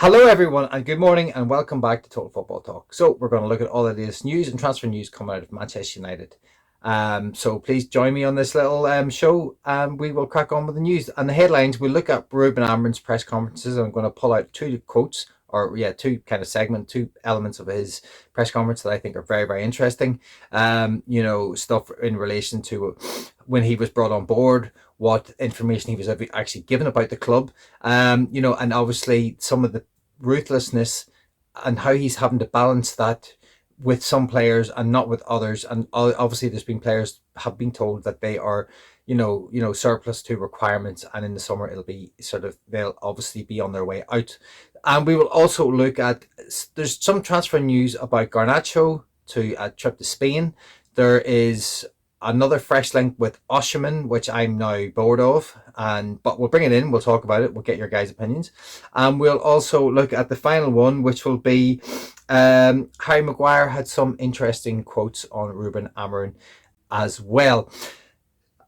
Hello, everyone, and good morning, and welcome back to Total Football Talk. So, we're going to look at all the latest news and transfer news coming out of Manchester United. So, please join me on this little show, and we will crack on with the news. And the headlines, we'll look at Ruben Amorim's press conferences. I'm going to pull out two quotes, two kind of two elements of his press conference that I think are very, very interesting. Stuff in relation to when he was brought on board, what information he was actually given about the club, and obviously some of the ruthlessness and how he's having to balance that with some players and not with others. And obviously there's been players have been told that they are, surplus to requirements, and in the summer it'll be they'll obviously be on their way out. And we will also look at, there's some transfer news about Garnacho to a trip to Spain. There is another fresh link with Osihmen, which I'm now bored of, but we'll bring it in, we'll talk about it, we'll get your guys' opinions. And we'll also look at the final one, which will be Harry Maguire had some interesting quotes on Ruben Amorim as well.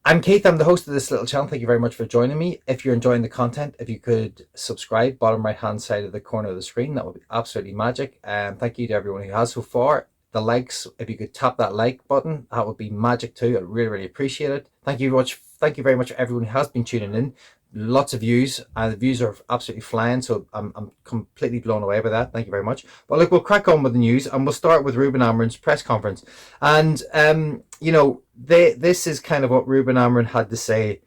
I'm Keith, I'm the host of this little channel. Thank you very much for joining me. If you're enjoying the content, if you could subscribe, bottom right hand side of the corner of the screen, that would be absolutely magic. Thank you to everyone who has so far. The likes, if you could tap that like button, that would be magic too. I'd really, really appreciate it. Thank you very much for everyone who has been tuning in. Lots of views, and the views are absolutely flying, so I'm completely blown away by that. Thank you very much. But look, we'll crack on with the news, and we'll start with Ruben Amorim's press conference. And this is kind of what Ruben Amorim had to say,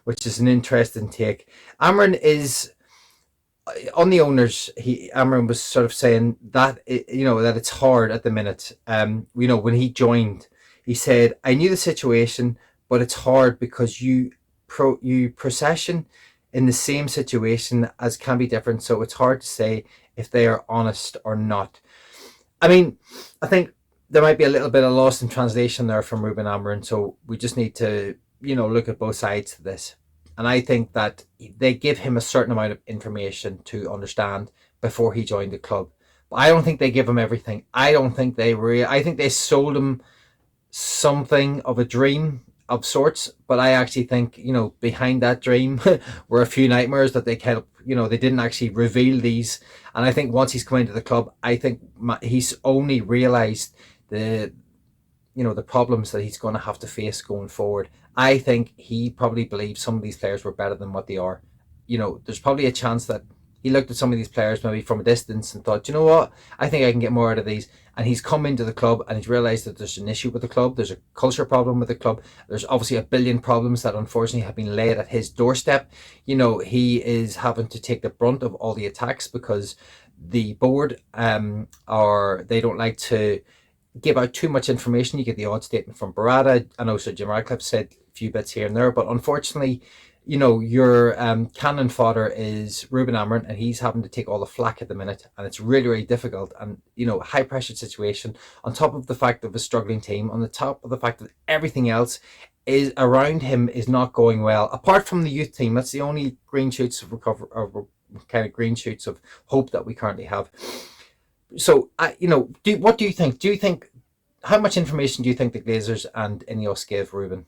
which is an interesting take. Amorim is on the owners. Amorim was sort of saying that that it's hard at the minute. When he joined, he said, "I knew the situation, but it's hard because you procession in the same situation as can be different. So it's hard to say if they are honest or not." I mean, I think there might be a little bit of lost in translation there from Ruben Amorim. So we just need to, look at both sides to this. And I think that they give him a certain amount of information to understand before he joined the club. But I don't think they give him everything. I think they sold him something of a dream of sorts, but I actually think, behind that dream were a few nightmares that they kind of, they didn't actually reveal these. And I think once he's come into the club, I think he's only realized the problems that he's going to have to face going forward. I think he probably believes some of these players were better than what they are. There's probably a chance that he looked at some of these players maybe from a distance and thought, you know what, I think I can get more out of these. And he's come into the club and he's realised that there's an issue with the club. There's a culture problem with the club. There's obviously a billion problems that unfortunately have been laid at his doorstep. He is having to take the brunt of all the attacks because the board they don't like to give out too much information. You get the odd statement from Barada. I know Sir Jim Radcliffe said a few bits here and there, but unfortunately, your cannon fodder is Ruben Amorim, and he's having to take all the flack at the minute, and it's really, really difficult. And high pressure situation on top of the fact of a struggling team, on the top of the fact that everything else is around him is not going well. Apart from the youth team, that's the only green shoots of recovery, or kind of green shoots of hope that we currently have. So, what do you think? Do you think, how much information do you think the Glazers and Ineos gave Ruben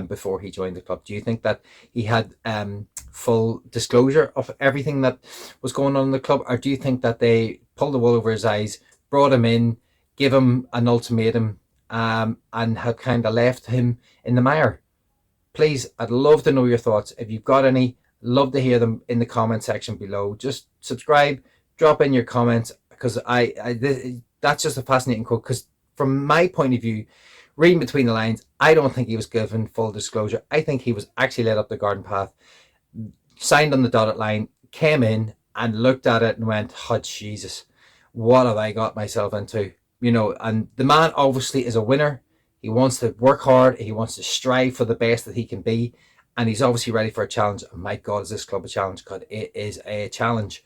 before he joined the club? Do you think that he had full disclosure of everything that was going on in the club, or do you think that they pulled the wool over his eyes, brought him in, gave him an ultimatum, and had kind of left him in the mire? Please, I'd love to know your thoughts. If you've got any, love to hear them in the comment section below. Just subscribe, drop in your comments, because that's just a fascinating quote. Because from my point of view, reading between the lines, I don't think he was given full disclosure. I think he was actually led up the garden path, signed on the dotted line, came in and looked at it and went, "Oh Jesus, what have I got myself into?" And the man obviously is a winner. He wants to work hard. He wants to strive for the best that he can be. And he's obviously ready for a challenge. Oh my God, is this club a challenge? God, it is a challenge.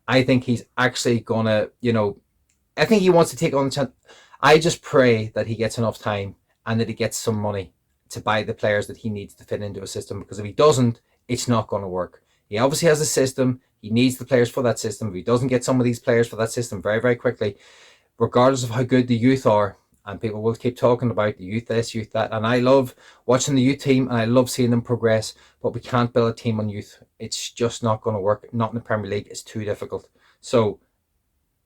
I think he's actually going to, I think he wants to take on the challenge. I just pray that he gets enough time and that he gets some money to buy the players that he needs to fit into a system. Because if he doesn't, it's not going to work. He obviously has a system. He needs the players for that system. If he doesn't get some of these players for that system very, very quickly, regardless of how good the youth are, and people will keep talking about the youth this, youth that, and I love watching the youth team and I love seeing them progress, but we can't build a team on youth. It's just not going to work. Not in the Premier League. It's too difficult. So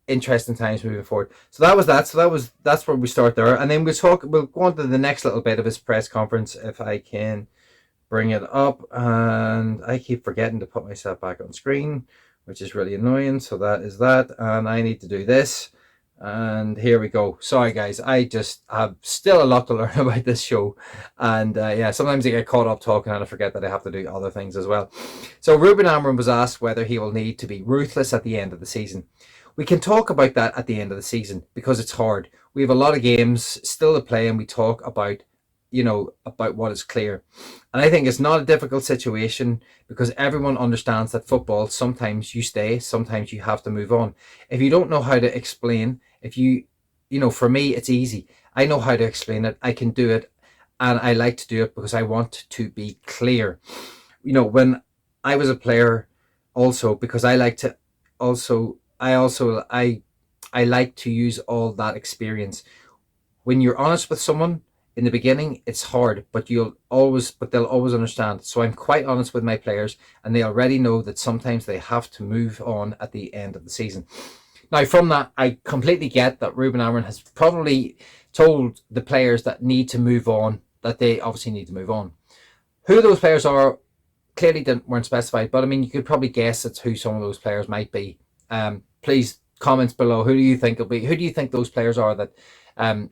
interesting times moving forward. So that was that. That's where we start there, and then we'll go on to the next little bit of his press conference if I can bring it up, and I keep forgetting to put myself back on screen, which is really annoying. So that is that, and I need to do this. And here we go. Sorry guys, I just have still a lot to learn about this show, and yeah, sometimes I get caught up talking and I forget that I have to do other things as well. So Ruben Amorim was asked whether he will need to be ruthless at the end of the season. We can talk about that at the end of the season because it's hard. We have a lot of games still to play, and we talk about about what is clear. And I think it's not a difficult situation because everyone understands that football, sometimes you stay, sometimes you have to move on. If you don't know how to explain, for me, it's easy. I know how to explain it. I can do it. And I like to do it because I want to be clear. When I was a player also, because I like to I like to use all that experience. When you're honest with someone, in the beginning, it's hard, but they'll always understand. So I'm quite honest with my players, and they already know that sometimes they have to move on at the end of the season. Now, from that, I completely get that Ruben Amorim has probably told the players that need to move on, that they obviously need to move on. Who those players are clearly weren't specified, but I mean, you could probably guess it's who some of those players might be. Please comments below. Who do you think it'll be? Who do you think those players are that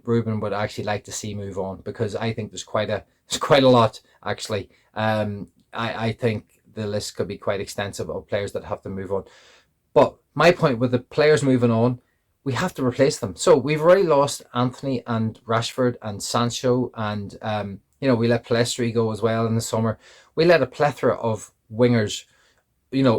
Ruben would actually like to see move on? Because I think there's quite a lot actually. I think the list could be quite extensive of players that have to move on. But my point with the players moving on, we have to replace them. So we've already lost Anthony and Rashford and Sancho, and we let Pellistri go as well in the summer. We let a plethora of wingers,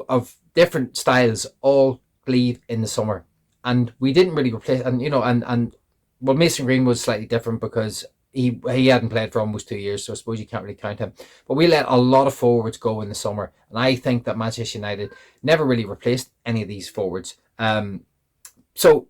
of different styles, all leave in the summer, and we didn't really replace. And well, Mason Green was slightly different because he hadn't played for almost 2 years, so I suppose you can't really count him. But we let a lot of forwards go in the summer, and I think that Manchester United never really replaced any of these forwards. So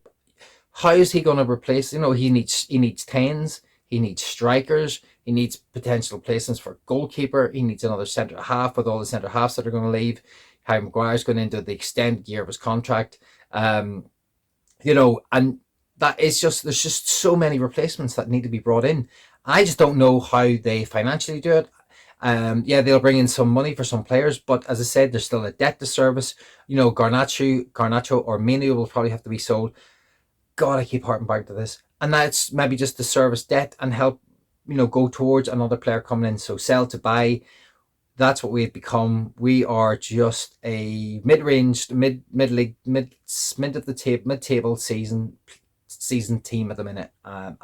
how is he going to replace? He needs tens, he needs strikers, he needs potential replacements for goalkeeper, he needs another centre half with all the centre halves that are going to leave. Harry Maguire's going into the extended year of his contract, and that is there's just so many replacements that need to be brought in. I just don't know how they financially do it. They'll bring in some money for some players, but as I said, there's still a debt to service. Garnacho or Mino will probably have to be sold. God, I keep harping back to this. And that's maybe just to service debt and help, go towards another player coming in. So sell to buy. That's what we've become. We are just a mid-range, mid-league, mid-table season team at the minute. I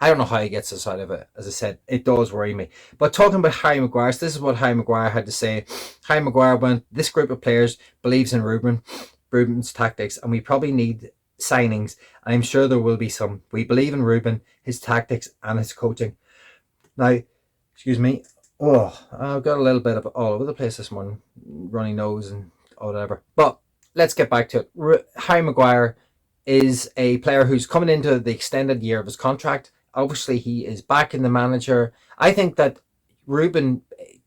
don't know how he gets us out of it. As I said, it does worry me. But talking about Harry Maguire, this is what Harry Maguire had to say. Harry Maguire went, this group of players believes in Ruben's tactics, and we probably need signings, and I'm sure there will be some. We believe in Ruben, his tactics, and his coaching. Now, excuse me. Oh, I've got a little bit of all over the place this morning, runny nose and whatever. But let's get back to it. Harry Maguire is a player who's coming into the extended year of his contract. Obviously, he is back in the manager. I think that Ruben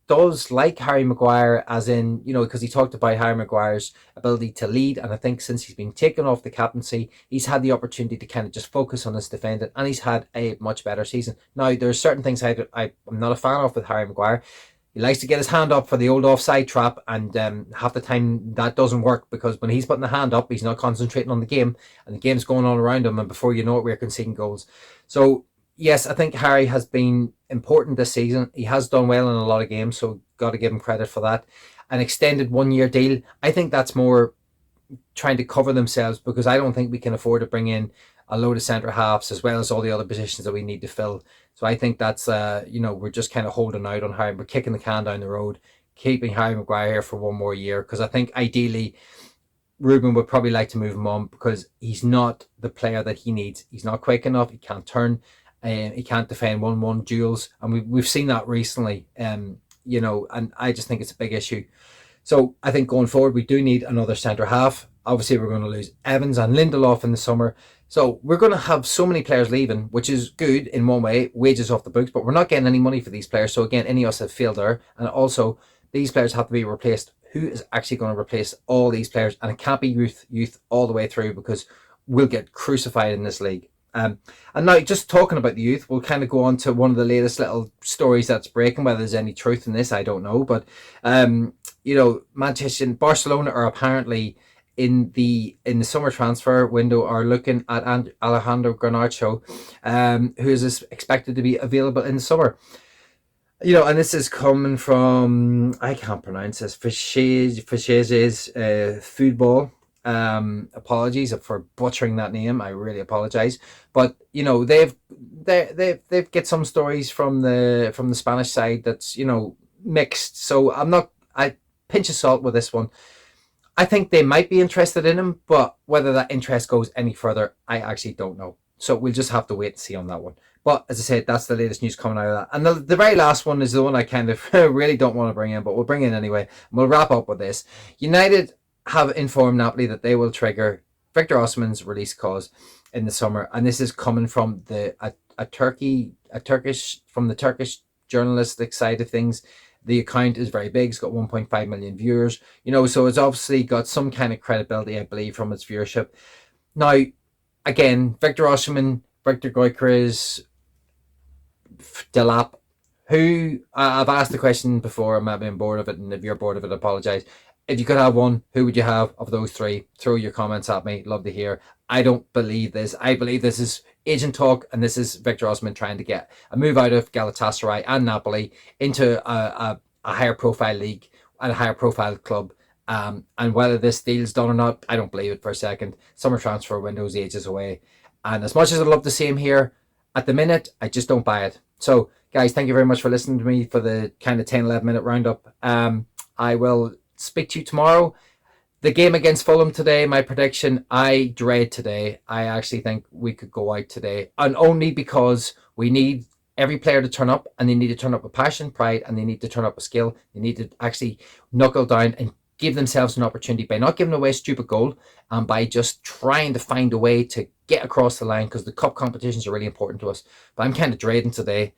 does like Harry Maguire, as in, because he talked about Harry Maguire's ability to lead. And I think since he's been taken off the captaincy, he's had the opportunity to kind of just focus on his defending, and he's had a much better season. Now, there's certain things I'm not a fan of with Harry Maguire. He likes to get his hand up for the old offside trap, and half the time that doesn't work, because when he's putting the hand up, he's not concentrating on the game, and the game's going on around him, and before you know it, we're conceding goals. So yes, I think Harry has been important this season. He has done well in a lot of games, so got to give him credit for that. An extended 1 year deal, I think that's more trying to cover themselves, because I don't think we can afford to bring in a load of centre halves as well as all the other positions that we need to fill. So I think that's we're just kind of holding out on Harry. We're kicking the can down the road, keeping Harry Maguire here for 1 more year, because I think ideally Ruben would probably like to move him on, because he's not the player that he needs. He's not quick enough. He can't turn. He can't defend 1-1 duels, and we've seen that recently. And I just think it's a big issue. So I think going forward, we do need another centre half. Obviously, we're going to lose Evans and Lindelof in the summer. So we're going to have so many players leaving, which is good in one way, wages off the books, but we're not getting any money for these players. So again, any of us have failed there. And also, these players have to be replaced. who is actually going to replace all these players, and it can't be youth all the way through, because we'll get crucified in this league. And now, just talking about the youth, we'll kind of go on to one of the latest little stories that's breaking. Whether there's any truth in this, I don't know. But Manchester and Barcelona are apparently in the summer transfer window are looking at Alejandro Garnacho, who is expected to be available in the summer. And this is coming from, I can't pronounce this, Fiche's Football. Apologies for butchering that name. I really apologize. But they've get some stories from the Spanish side that's mixed. So I pinch of salt with this one. I think they might be interested in him, but whether that interest goes any further, I actually don't know. So we'll just have to wait and see on that one. But as I said, that's the latest news coming out of that. And the very last one is the one I kind of really don't want to bring in, but we'll bring in anyway. And we'll wrap up with this. United have informed Napoli that they will trigger Victor Osimhen's release clause in the summer, and this is coming from the Turkish journalistic side of things. The account is very big. It's got 1.5 million viewers. So it's obviously got some kind of credibility, I believe, from its viewership. Now, again, Victor Osimhen, Victor Gyökeres, Delap, who I've asked the question before. I'm maybe bored of it, and if you're bored of it, I apologize. If you could have one, who would you have of those three? Throw your comments at me. Love to hear. I don't believe this. I believe this is agent talk, and this is Victor Osimhen trying to get a move out of Galatasaray and Napoli into a higher profile league and a higher profile club. And whether this deal's done or not, I don't believe it for a second. Summer transfer window's ages away. And as much as I'd love to see him here, at the minute, I just don't buy it. So, guys, thank you very much for listening to me for the kind of 10, 11 minute roundup. I will speak to you tomorrow. The game against Fulham today, my prediction, I dread today. I actually think we could go out today. And only because we need every player to turn up, and they need to turn up with passion, pride, and they need to turn up with skill. They need to actually knuckle down and give themselves an opportunity by not giving away a stupid goal, and by just trying to find a way to get across the line, because the cup competitions are really important to us. But I'm kind of dreading today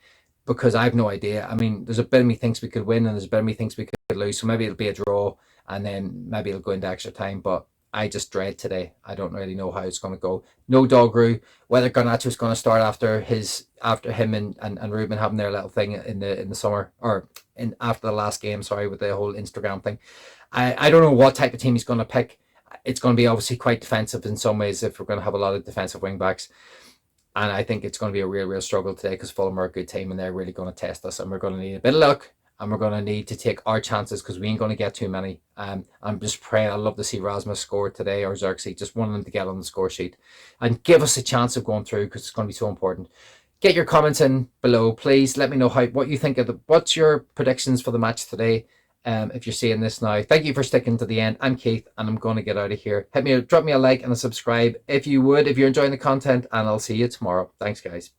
because I have no idea. I mean, there's a bit of me thinks we could win, and there's a bit of me thinks we could lose. So maybe it'll be a draw, and then maybe it'll go into extra time. But I just dread today. I don't really know how it's going to go. No Dogru. Whether Garnacho is going to start after him and Ruben having their little thing in the summer, or after the last game. Sorry, with the whole Instagram thing. I don't know what type of team he's going to pick. It's going to be obviously quite defensive in some ways if we're going to have a lot of defensive wing backs. And I think it's going to be a real struggle today, because Fulham are a good team and they're really going to test us, and we're going to need a bit of luck, and we're going to need to take our chances, because we ain't going to get too many. I'm just praying. I'd love to see Rasmus score today, or Xerxes, just one of them to get on the score sheet and give us a chance of going through, because it's going to be so important. Get your comments in below, please. Let me know what you think of what's your predictions for the match today. If you're seeing this now, thank you for sticking to the end. I'm Keith, and I'm going to get out of here. Drop me a like and a subscribe if you would, if you're enjoying the content, and I'll see you tomorrow. Thanks, guys.